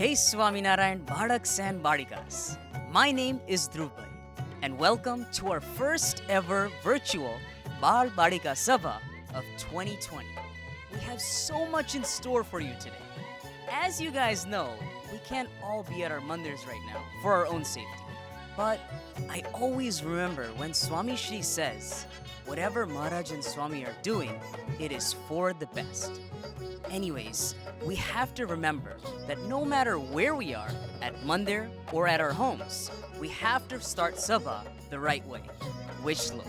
Jai Swaminarayan Bhadaks and Bhadikas. My name is Dhrupal, and welcome to our first ever virtual Bal-Balika Sabha of 2020. We have so much in store for you today. As you guys know, we can't all be at our mandirs right now for our own safety. But I always remember when Swami Shri says, whatever Maharaj and Swami are doing, it is for the best. Anyways, we have to remember that no matter where we are, at mandir or at our homes, we have to start Sabha the right way, which look.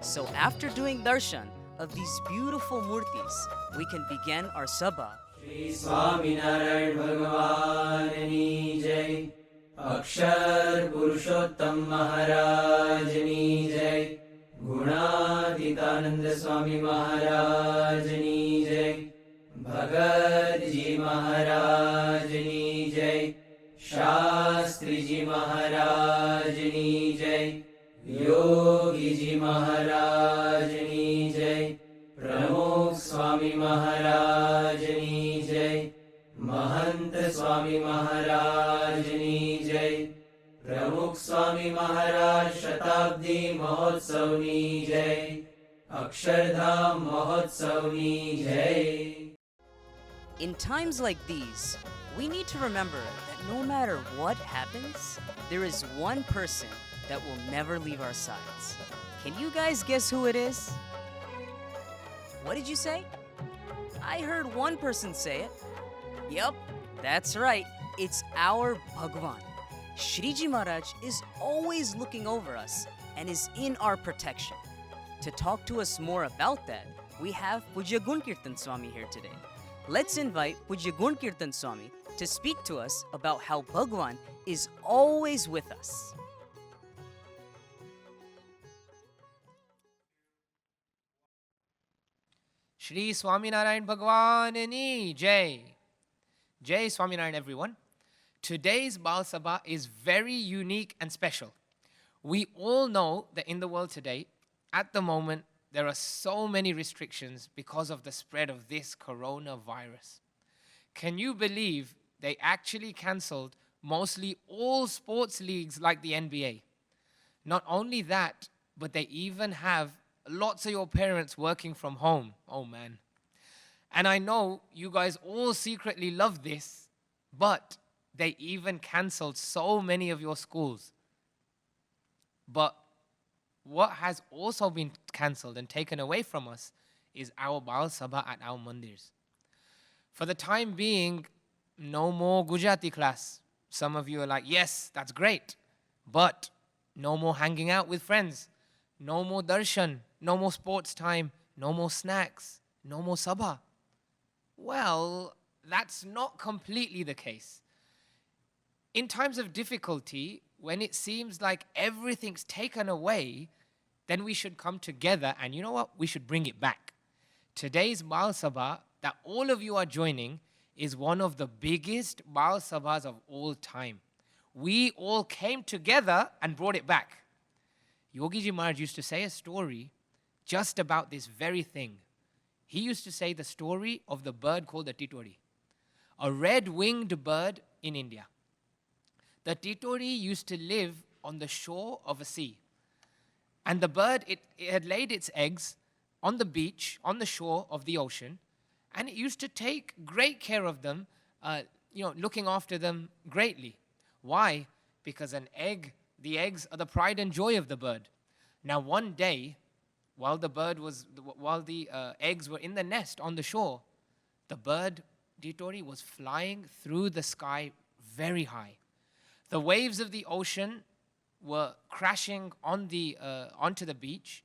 So after doing darshan of these beautiful murtis, we can begin our Sabha. Shri Swaminarayan Bhagwan ni jai, Akshar Purushottam Maharaj ni jai, Gunaditananda Swami Maharaj ni jai, Bhagat Ji Maharaj ni jai, Shastri Ji Maharaj ni jai, Yogi Ji Maharaj ni jai, Pramukh Swami Maharaj ni jai, Mahant Swami Maharaj ni jai, Pramukh Swami Maharaj Shatabdi Mahotsav ni jai, Akshardham Mahotsav ni jai. In times like these, we need to remember that no matter what happens, there is one person that will never leave our sides. Can you guys guess who it is? What did you say? I heard one person say it. Yup, that's right. It's our Bhagwan. Shriji Maharaj is always looking over us and is in our protection. To talk to us more about that, we have Pujya Gunkirtan Swami here today. Let's invite Pujya Gunkirtan Swami to speak to us about how Bhagwan is always with us. Shri Swaminarayan Bhagwan ni Jai. Jai Swaminarayan everyone. Today's Bal Sabha is very unique and special. We all know that in the world today, at the moment, there are so many restrictions because of the spread of this coronavirus. Can you believe they actually cancelled mostly all sports leagues like the NBA? Not only that, but they even have lots of your parents working from home. Oh man. And I know you guys all secretly love this, but they even cancelled so many of your schools. But what has also been cancelled and taken away from us is our Bal Sabha at our mandirs. For the time being, no more Gujarati class. Some of you are like, yes, that's great. But no more hanging out with friends. No more darshan. No more sports time. No more snacks. No more sabha. Well, that's not completely the case. In times of difficulty, when it seems like everything's taken away, then we should come together and you know what? We should bring it back. Today's Bal Sabha that all of you are joining is one of the biggest Bal Sabhas of all time. We all came together and brought it back. Yogi Ji Maharaj used to say a story just about this very thing. He used to say the story of the bird called the titori, a red-winged bird in India. The titori used to live on the shore of a sea. And the bird, it had laid its eggs on the beach, on the shore of the ocean, and it used to take great care of them, looking after them greatly. Why? Because the eggs are the pride and joy of the bird. Now one day, while the eggs were in the nest on the shore, the bird, titori, was flying through the sky very high. The waves of the ocean were crashing onto the beach,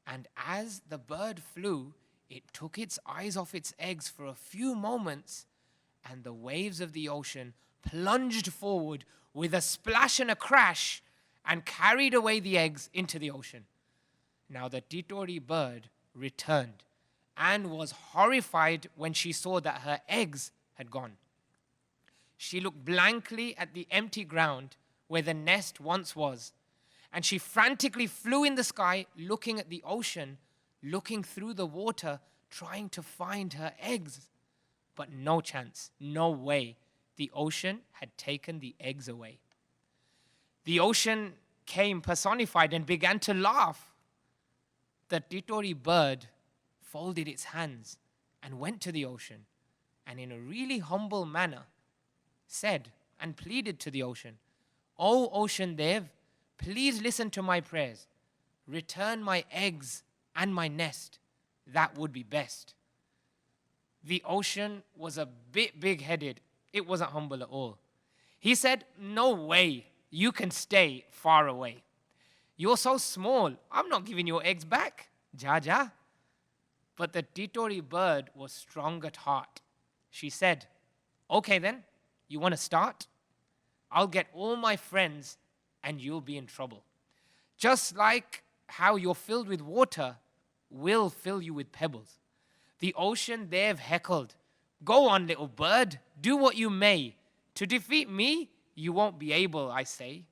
and as the bird flew, it took its eyes off its eggs for a few moments, and the waves of the ocean plunged forward with a splash and a crash and carried away the eggs into the ocean. Now the titori bird returned and was horrified when she saw that her eggs had gone. She looked blankly at the empty ground where the nest once was, and she frantically flew in the sky, looking at the ocean, looking through the water, trying to find her eggs. But no chance, no way. the ocean had taken the eggs away. The ocean came personified and began to laugh. The titori bird folded its hands and went to the ocean, and in a really humble manner said and pleaded to the ocean, "O Ocean Dev, please listen to my prayers. Return my eggs and my nest. That would be best." The ocean was a bit big-headed. It wasn't humble at all. He said, "No way, you can stay far away. You're so small, I'm not giving your eggs back. Ja, ja." But the titori bird was strong at heart. She said, "Okay then, you want to start? I'll get all my friends and you'll be in trouble. Just like how you're filled with water, we'll fill you with pebbles." The ocean they've heckled, "Go on, little bird, do what you may. To defeat me, you won't be able, I say."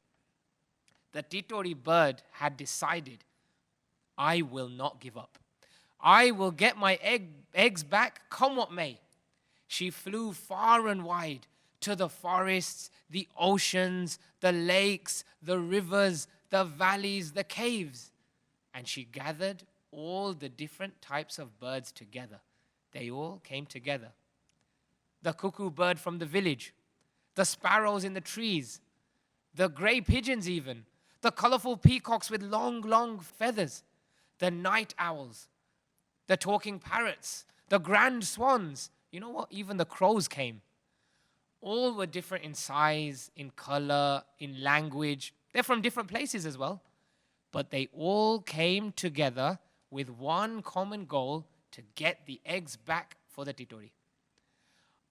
The titori bird had decided, "I will not give up. I will get my eggs back, come what may." She flew far and wide to the forests, the oceans, the lakes, the rivers, the valleys, the caves. And she gathered all the different types of birds together. They all came together. The cuckoo bird from the village, the sparrows in the trees, the gray pigeons even, the colorful peacocks with long, long feathers, the night owls, the talking parrots, the grand swans. You know what? Even the crows came. All were different in size, in color, in language. They're from different places as well. But they all came together with one common goal: to get the eggs back for the titori.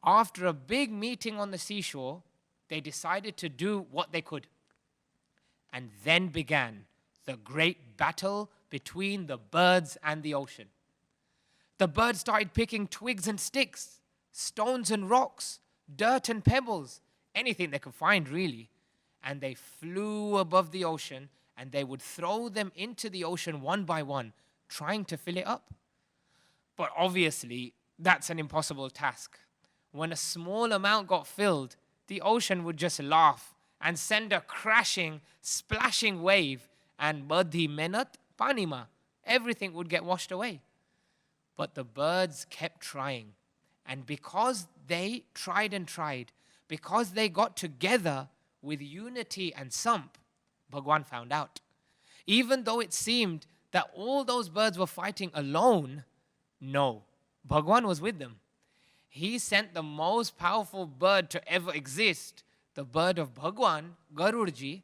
After a big meeting on the seashore, they decided to do what they could. And then began the great battle between the birds and the ocean. The birds started picking twigs and sticks, stones and rocks, dirt and pebbles, anything they could find really. And they flew above the ocean, and they would throw them into the ocean one by one, trying to fill it up. But obviously, that's an impossible task. When a small amount got filled, the ocean would just laugh and send a crashing, splashing wave, and badhi menat panima, everything would get washed away. But the birds kept trying. And because they tried and tried, because they got together with unity and samp, Bhagwan found out. Even though it seemed that all those birds were fighting alone, no, Bhagwan was with them. He sent the most powerful bird to ever exist, the bird of Bhagwan, Garurji,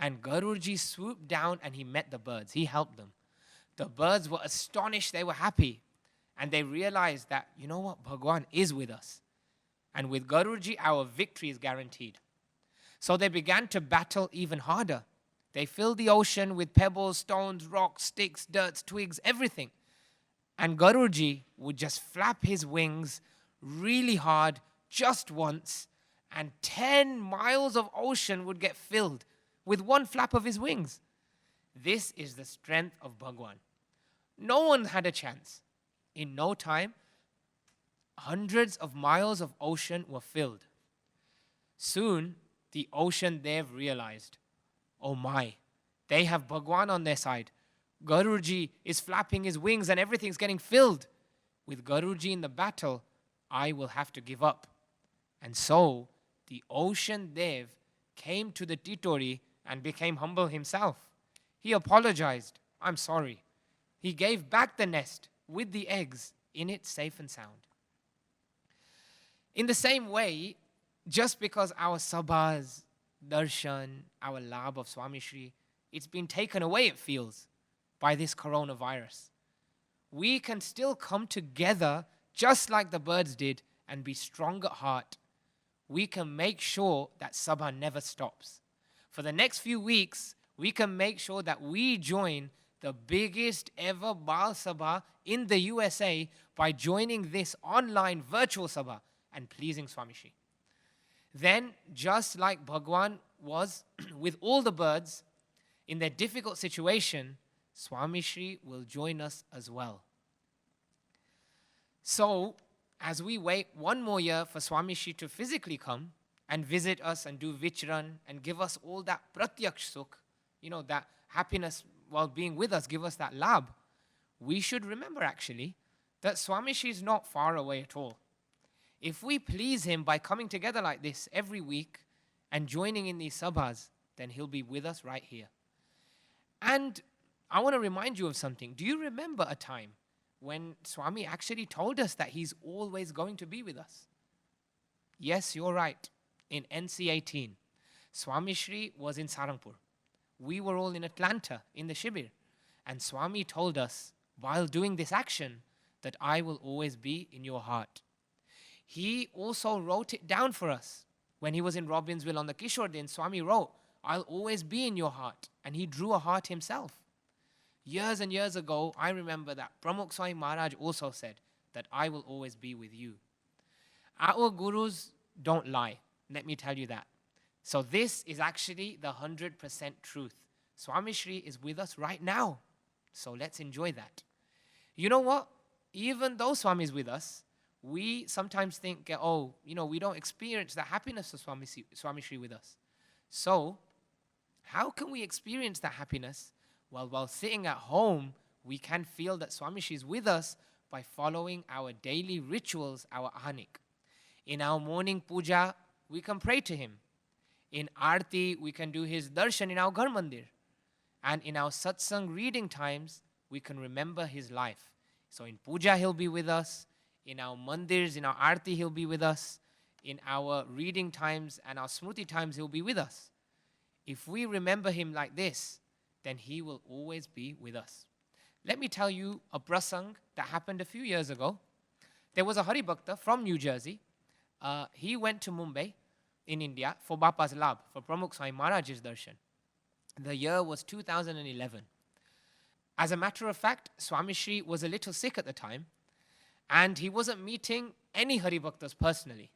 and Garurji swooped down and he met the birds. He helped them. The birds were astonished, they were happy. And they realized that, you know what, Bhagwan is with us. And with Garurji, our victory is guaranteed. So they began to battle even harder. They filled the ocean with pebbles, stones, rocks, sticks, dirt, twigs, everything. And Garurji would just flap his wings really hard just once, and 10 miles of ocean would get filled with one flap of his wings. This is the strength of Bhagwan. No one had a chance. In no time, hundreds of miles of ocean were filled. Soon, the ocean dev realized, oh my, they have Bhagwan on their side. Garurji is flapping his wings and everything's getting filled. With Garurji in the battle, I will have to give up. And so, the ocean dev came to the titori and became humble himself. He apologized. I'm sorry. He gave back the nest with the eggs in it safe and sound. In the same way, just because our sabhas, darshan, our labh of Swami Shri, it's been taken away, it feels, by this coronavirus, we can still come together just like the birds did and be strong at heart. We can make sure that Sabha never stops. For the next few weeks, we can make sure that we join the biggest ever Bal Sabha in the USA by joining this online virtual Sabha and pleasing Swami Shri. Then, just like Bhagwan was with all the birds in their difficult situation, Swami Shri will join us as well. So, as we wait one more year for Swami Shri to physically come and visit us and do vichran and give us all that pratyaksh sukh, that happiness while being with us, give us that labh, we should remember actually that Swami Shri is not far away at all. If we please him by coming together like this every week and joining in these sabhas, then he'll be with us right here. And I want to remind you of something. Do you remember a time when Swami actually told us that he's always going to be with us? Yes, you're right. In NC18, Swami Shri was in Sarangpur. We were all in Atlanta in the Shibir. And Swami told us, while doing this action, that I will always be in your heart. He also wrote it down for us. When he was in Robbinsville on the Kishore Din, Swami wrote, I'll always be in your heart. And he drew a heart himself. Years and years ago, I remember that Pramukh Swami Maharaj also said that I will always be with you. Our gurus don't lie, let me tell you that. So this is actually the 100% truth. Swami Shri is with us right now. So let's enjoy that. You know what? Even though Swami is with us, we sometimes think, we don't experience the happiness of Swami Shri with us. So, how can we experience that happiness? Well, while sitting at home, we can feel that Swami Shri is with us by following our daily rituals, our ahanik. In our morning puja, we can pray to him. In Aarti, we can do his darshan in our Ghar Mandir. And in our satsang reading times, we can remember his life. So in puja, he'll be with us. In our mandirs, in our Aarti, he'll be with us. In our reading times and our smruti times, he'll be with us. If we remember him like this, then he will always be with us. Let me tell you a prasang that happened a few years ago. There was a Hari Bhakta from New Jersey. He went to Mumbai in India for Bapa's Labh, for Pramukh Swami Maharaj's darshan. The year was 2011. As a matter of fact, Swami Shri was a little sick at the time, and he wasn't meeting any Hari Bhaktas personally.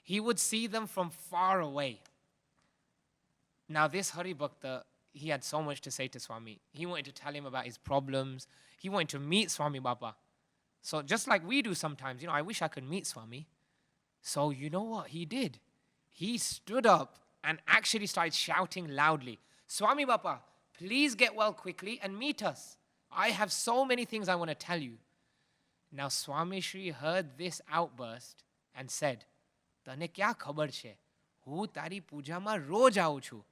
He would see them from far away. Now this Hari Bhakta, he had so much to say to Swami. He wanted to tell him about his problems. He wanted to meet Swami Bapa. So just like we do sometimes, I wish I could meet Swami. So you know what he did? He stood up and actually started shouting loudly, Swami Bapa, please get well quickly and meet us. I have so many things I want to tell you. Now Swami Shri heard this outburst and said, Tane kya khabar che? Hu tari puja ma roj aau chu.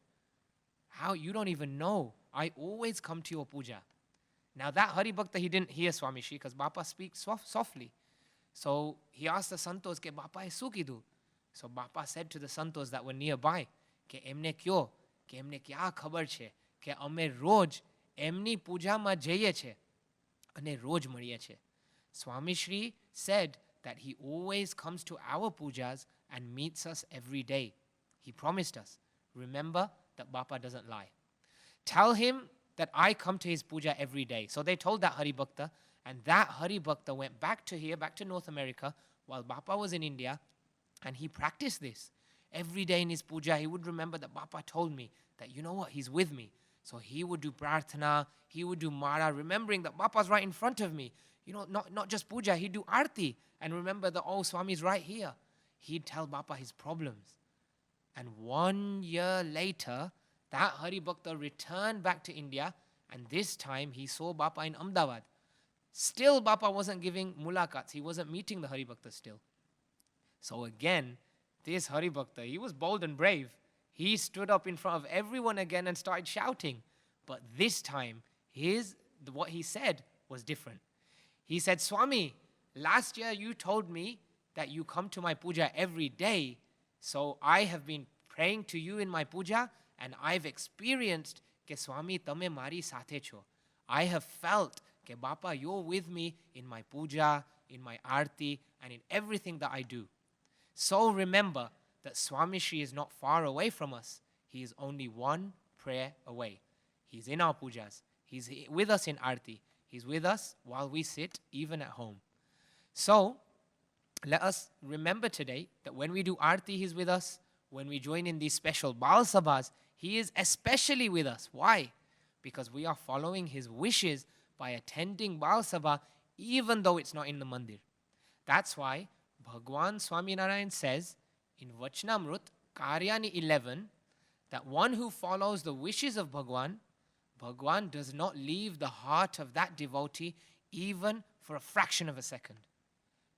How? You don't even know. I always come to your puja. Now that Hari Bhakta, he didn't hear Swami Shri because Bapa speaks softly. So he asked the Santos, ke Bapa hai su kidu? So Bapa said to the Santos that were nearby, ke emne kyo? Ke emne kya khabar che? Ke ame roj emni puja ma jaiye che. Ane roj mariye che. Swami Shri said that he always comes to our pujas and meets us every day. He promised us. Remember that Bapa doesn't lie. Tell him that I come to his puja every day. So they told that Hari Bhakta, and that Hari Bhakta went back to North America, while Bapa was in India, and he practiced this. Every day in his puja, he would remember that Bapa told me that, you know what, he's with me. So he would do prarthana, he would do mara, remembering that Bapa's right in front of me. Not just puja, he'd do arti, and remember that, Swami's right here. He'd tell Bapa his problems. And 1 year later, that Hari Bhakta returned back to India, and this time he saw Bapa in Ahmedabad. Still, Bapa wasn't giving mulakats. He wasn't meeting the Hari Bhakta still. So again, this Hari Bhakta, he was bold and brave. He stood up in front of everyone again and started shouting. But this time, what he said was different. He said, Swami, last year you told me that you come to my puja every day. So I have been praying to you in my puja, and I've experienced ke Swami tame mari sathe cho. I have felt ke Bapa, you're with me in my puja, in my arti, and in everything that I do. So remember that Swami Shri is not far away from us. He is only one prayer away. He's in our pujas. He's with us in arti. He's with us while we sit, even at home. So let us remember today that when we do arti, he's with us. When we join in these special Bal Sabhas, he is especially with us. Why? Because we are following his wishes by attending Bal Sabha, even though it's not in the mandir. That's why Bhagwan Swaminarayan says in Vachnamrut, Karyani 11, that one who follows the wishes of Bhagwan, Bhagwan does not leave the heart of that devotee even for a fraction of a second.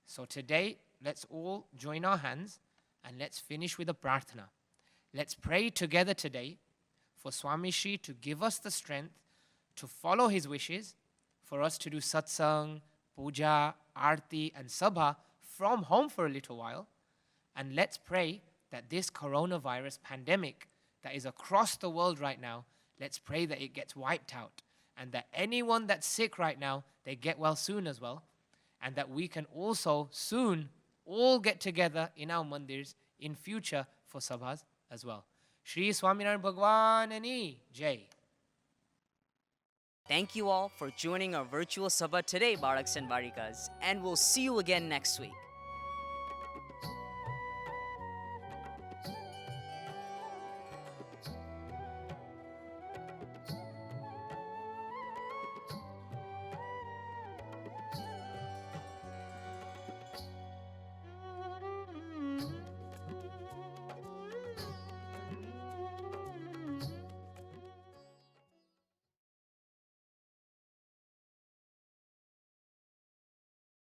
So today, let's all join our hands and let's finish with a prarthana. Let's pray together today for Swami Shri to give us the strength to follow his wishes, for us to do satsang, puja, arti and sabha from home for a little while. And let's pray that this coronavirus pandemic that is across the world right now, let's pray that it gets wiped out and that anyone that's sick right now, they get well soon as well. And that we can also soon all get together in our mandirs in future for sabhas as well. Shri Swaminarayan Bhagwan Jai. Thank you all for joining our virtual Sabha today, Balaks and Balikas, and we'll see you again next week.